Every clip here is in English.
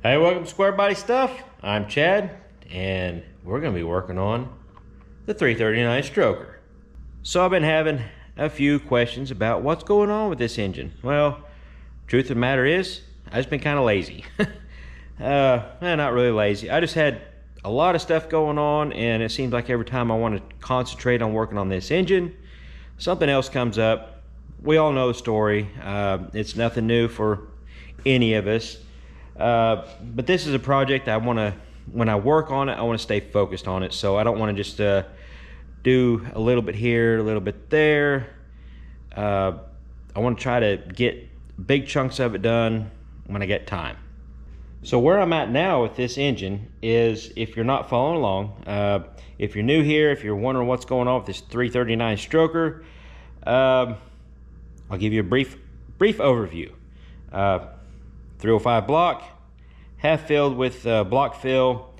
Hey, welcome to Square Body Stuff. I'm Chad, and we're going to be working on the 339 stroker. So I've been having a few questions about what's going on with this engine. Well, truth of the matter is, I've just been kind of lazy. Not really lazy. I just had a lot of stuff going on, and it seems like every time I want to concentrate on working on this engine, something else comes up. We all know the story. It's nothing new for any of us. But this is a project I want to, when I work on it, I want to stay focused on it. So I don't want to just do a little bit here, a little bit there. I want to try to get big chunks of it done when I get time. So where I'm at now with this engine is, if you're not following along, if you're new here, if you're wondering what's going on with this 339 stroker, I'll give you a brief overview. 305 block, half filled with block fill,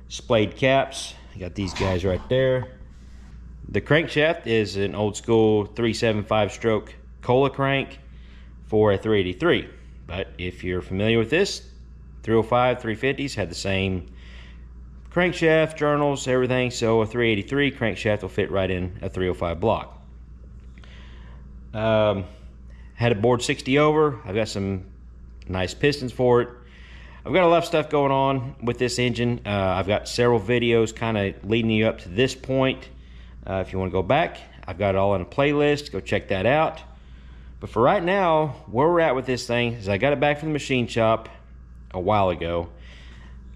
splayed caps. I got these guys right there. The crankshaft is an old school 375 stroke Cola crank for a 383. But if you're familiar with this, 305, 350s had the same crankshaft, journals, everything. So a 383 crankshaft will fit right in a 305 block. Had it bored 60 over. I've got some nice pistons for it. I've got a lot of stuff going on with this engine. I've got several videos kind of leading you up to this point. If you want to go back, I've got it all in a playlist. Go check that out. But for right now, where we're at with this thing is I got it back from the machine shop a while ago,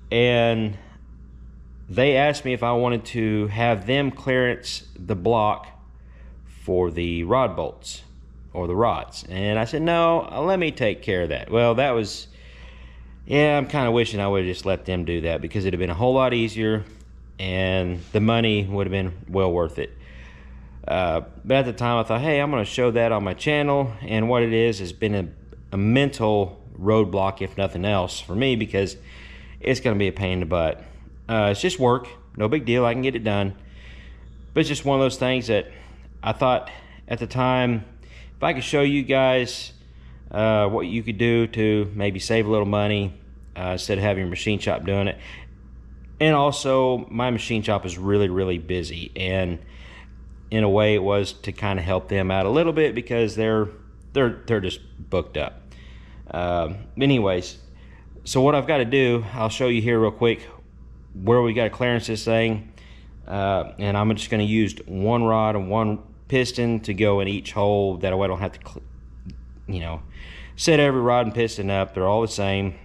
and they asked me if I wanted to have them clearance the block for the rod bolts or the rods, and I said, no, let me take care of that. Well, that was, yeah, I'm kind of wishing I would have just let them do that, because it'd have been a whole lot easier and the money would have been well worth it. But at the time I thought, hey, I'm going to show that on my channel, and what it is has been a mental roadblock, if nothing else, for me, because it's going to be a pain in the butt. It's just work, no big deal, I can get it done, but it's just one of those things that I thought at the time, if I could show you guys what you could do to maybe save a little money instead of having your machine shop doing it. And also, my machine shop is really busy, and in a way it was to kind of help them out a little bit, because they're just booked up. Anyways, so what I've got to do, I'll show you here real quick where we got to clearance this thing, and I'm just going to use one rod and one piston to go in each hole. That way I don't have to, set every rod and piston up. They're all the same.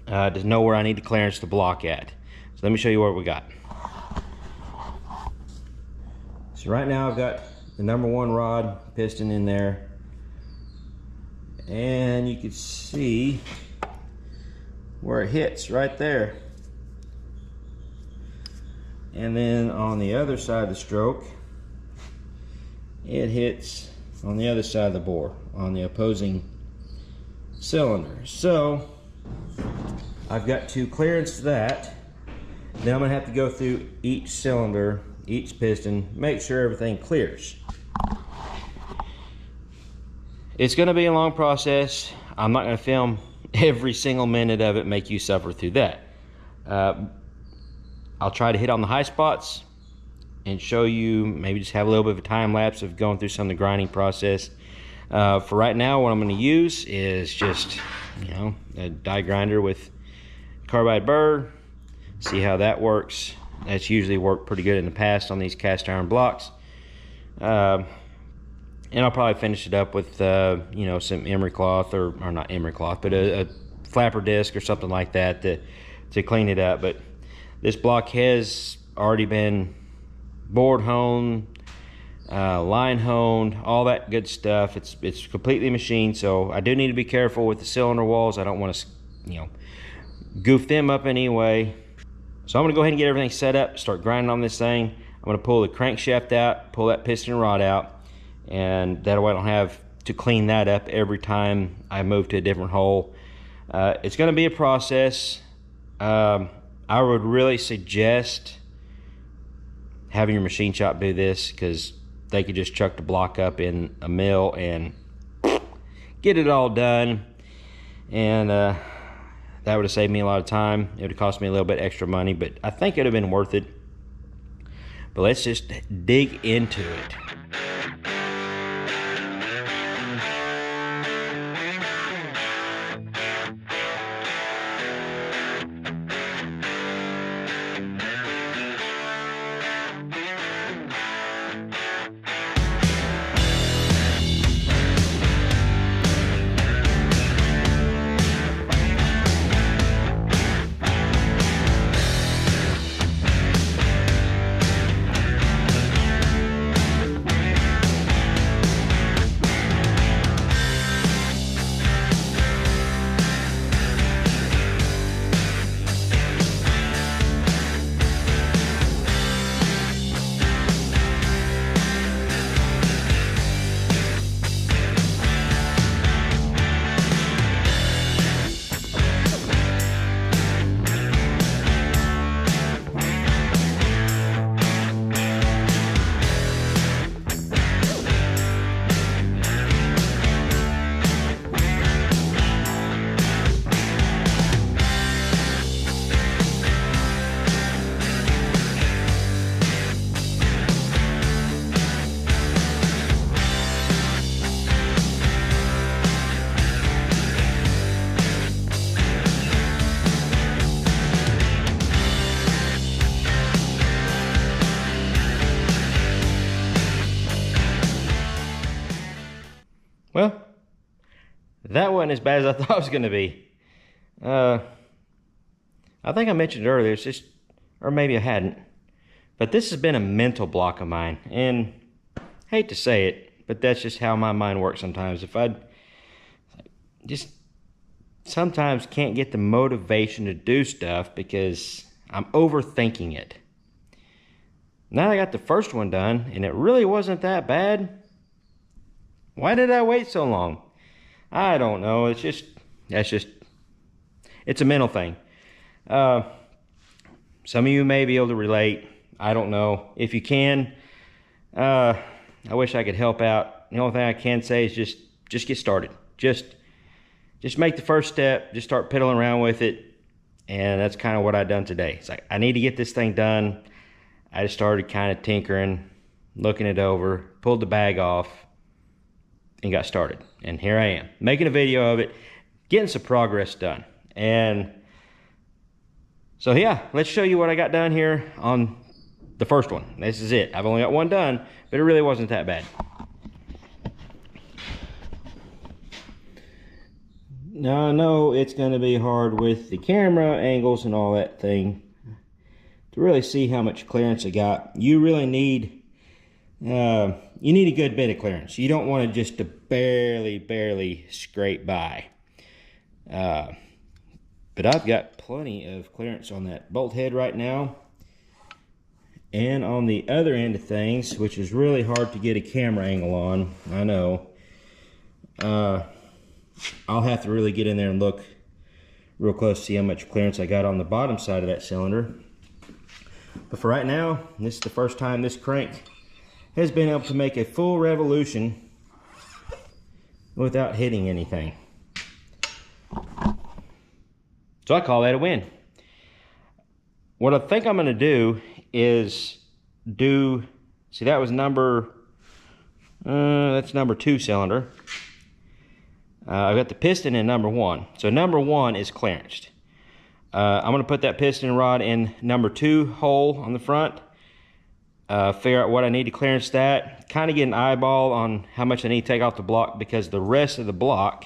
Just know where I need to clearance the block at. So let me show you what we got. So right now I've got the number one rod piston in there, and you can see where it hits right there. And then on the other side of the stroke, it hits on the other side of the bore, on the opposing cylinder. So I've got to clearance that. Then I'm going to have to go through each cylinder, each piston, make sure everything clears. It's going to be a long process. I'm not going to film every single minute of it, make you suffer through that. I'll try to hit on the high spots and show you, maybe just have a little bit of a time lapse of going through some of the grinding process. For right now, what I'm going to use is just, a die grinder with carbide burr. See how that works. That's usually worked pretty good in the past on these cast iron blocks. And I'll probably finish it up with, some emery cloth, or not emery cloth, but a flapper disc or something like that to clean it up. But this block has already been board honed, line honed, all that good stuff. It's completely machined, so I do need to be careful with the cylinder walls. I don't want to, goof them up anyway. So I'm going to go ahead and get everything set up, start grinding on this thing. I'm going to pull the crankshaft out, pull that piston rod out, and that way I don't have to clean that up every time I move to a different hole. It's going to be a process. I would really suggest having your machine shop do this, because they could just chuck the block up in a mill and get it all done. And That would have saved me a lot of time. It would have cost me a little bit extra money, but I think it would have been worth it. But let's just dig into it. Well, that wasn't as bad as I thought it was going to be. I think I mentioned earlier, it's just, or maybe I hadn't, but this has been a mental block of mine. And I hate to say it, but that's just how my mind works sometimes. If I just sometimes can't get the motivation to do stuff because I'm overthinking it. Now I got the first one done, and it really wasn't that bad. Why did I wait so long? I don't know. It's just, it's a mental thing. Some of you may be able to relate. I don't know. If you can, I wish I could help out. The only thing I can say is just get started. Just make the first step. Just start piddling around with it. And that's kind of what I've done today. It's like, I need to get this thing done. I just started kind of tinkering, looking it over, pulled the bag off, and got started. And here I am, making a video of it, getting some progress done. And so yeah, let's show you what I got done here on the first one. This is it. I've only got one done, but it really wasn't that bad. Now I know it's gonna be hard with the camera angles and all that thing to really see how much clearance I got. You really need you need a good bit of clearance. You don't want to just to barely scrape by. But I've got plenty of clearance on that bolt head right now. And on the other end of things, which is really hard to get a camera angle on, I know. I'll have to really get in there and look real close to see how much clearance I got on the bottom side of that cylinder. But for right now, this is the first time this crank has been able to make a full revolution without hitting anything. So I call that a win. What I think I'm gonna do is see, that was that's number 2 cylinder. I've got the piston in number 1. So number 1 is clearanced. I'm gonna put that piston rod in number 2 hole on the front. Figure out what I need to clearance that. Kind of get an eyeball on how much I need to take off the block, because the rest of the block,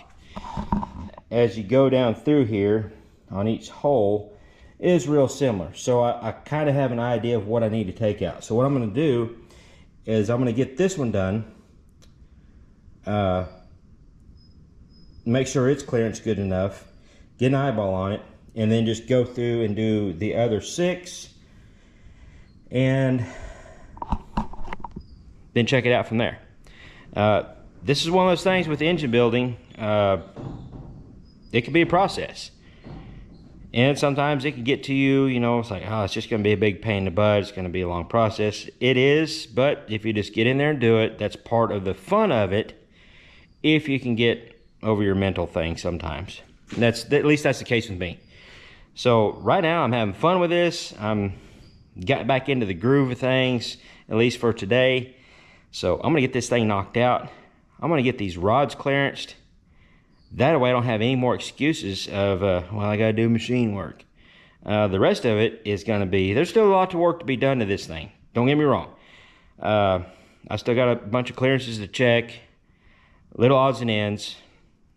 as you go down through here on each hole, is real similar. So I kind of have an idea of what I need to take out. So what I'm going to do is I'm going to get this one done. Make sure it's clearance good enough. Get an eyeball on it. And then just go through and do the other 6. And then check it out from there. This is one of those things with engine building. It can be a process. And sometimes it can get to you, you know, it's like, oh, it's just going to be a big pain in the butt. It's going to be a long process. It is, but if you just get in there and do it, that's part of the fun of it. If you can get over your mental thing sometimes. At least that's the case with me. So right now I'm having fun with this. I'm got back into the groove of things, at least for today. So I'm gonna get this thing knocked out. I'm gonna get these rods clearanced. That way I don't have any more excuses of, well, I gotta do machine work. The rest of it is gonna be, there's still a lot of work to be done to this thing. Don't get me wrong. I still got a bunch of clearances to check, little odds and ends,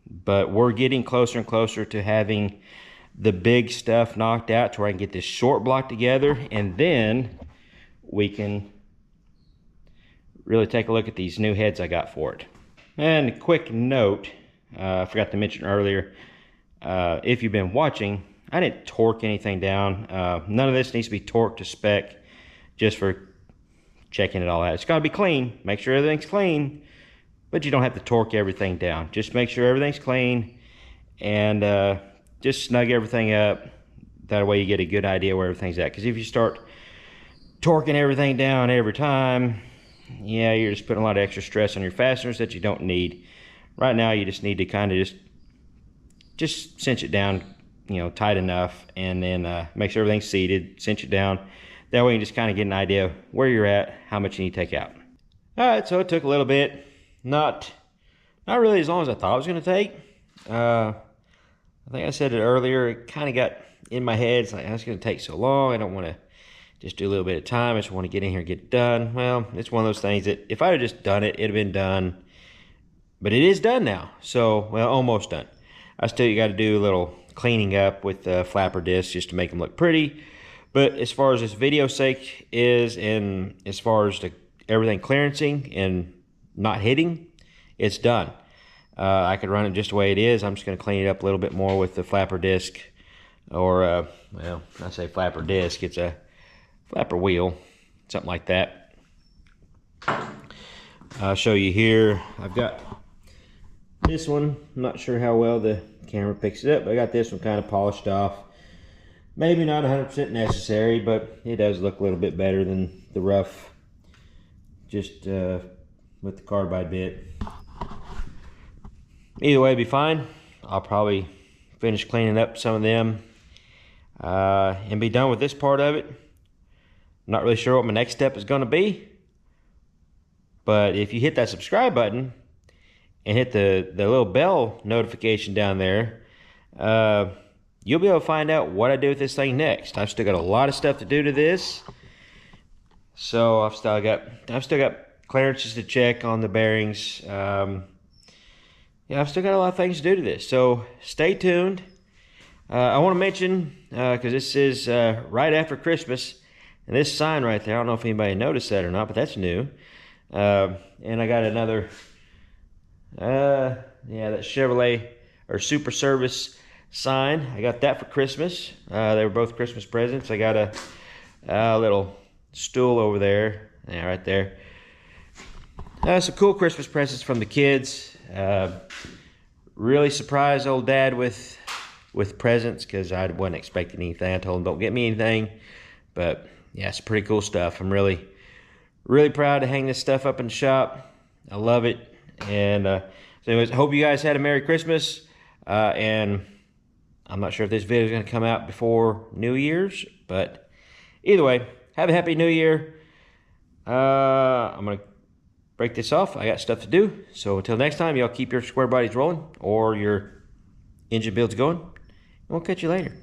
but we're getting closer and closer to having the big stuff knocked out to where I can get this short block together, and then we can really take a look at these new heads I got for it. And a quick note, I forgot to mention earlier, if you've been watching, I didn't torque anything down. None of this needs to be torqued to spec, just for checking it all out. It's got to be clean. Make sure everything's clean, but you don't have to torque everything down. Just make sure everything's clean, and just snug everything up. That way you get a good idea where everything's at. Because if you start torquing everything down every time, yeah, you're just putting a lot of extra stress on your fasteners that you don't need. Right now you just need to kind of just cinch it down, you know, tight enough, and then make sure everything's seated, cinch it down. That way you just kind of get an idea of where you're at, how much you need to take out. All right, so it took a little bit. Not really as long as I thought it was going to take. I think I said it earlier, it kind of got in my head. It's like, it's going to take so long. I don't want to just do a little bit of time. I just want to get in here and get it done. Well, it's one of those things that if I had just done it, it'd have been done. But it is done now. So, well, almost done. I still got to do a little cleaning up with the flapper discs just to make them look pretty. But as far as this video sake is, and as far as everything clearancing and not hitting, it's done. I could run it just the way it is. I'm just going to clean it up a little bit more with the flapper disc, or well, I say flapper disc, it's a flapper wheel, something like that. I'll show you here. I've got this one. I'm not sure how well the camera picks it up, but I got this one kind of polished off. Maybe not 100% necessary, but it does look a little bit better than the rough, just with the carbide bit. Either way, it'd be fine. I'll probably finish cleaning up some of them and be done with this part of it. I'm not really sure what my next step is going to be, but if you hit that subscribe button and hit the little bell notification down there, you'll be able to find out what I do with this thing next. I've still got a lot of stuff to do to this, so I've still got clearances to check on the bearings. Yeah, I've still got a lot of things to do to this, so stay tuned. I want to mention, because this is right after Christmas, and this sign right there, I don't know if anybody noticed that or not, but that's new. And I got another, yeah, that Chevrolet or Super Service sign. I got that for Christmas. They were both Christmas presents. I got a little stool over there, yeah, right there. Some cool Christmas presents from the kids. Really surprised old Dad with presents, because I wasn't expecting anything. I told him don't get me anything, but yeah, it's pretty cool stuff. I'm really proud to hang this stuff up in the shop. I love it. And so anyways, I hope you guys had a Merry Christmas, and I'm not sure if this video is going to come out before New Year's, but either way, have a Happy New Year. I'm going to break this off. I got stuff to do. So until next time, y'all keep your square bodies rolling or your engine builds going. We'll catch you later.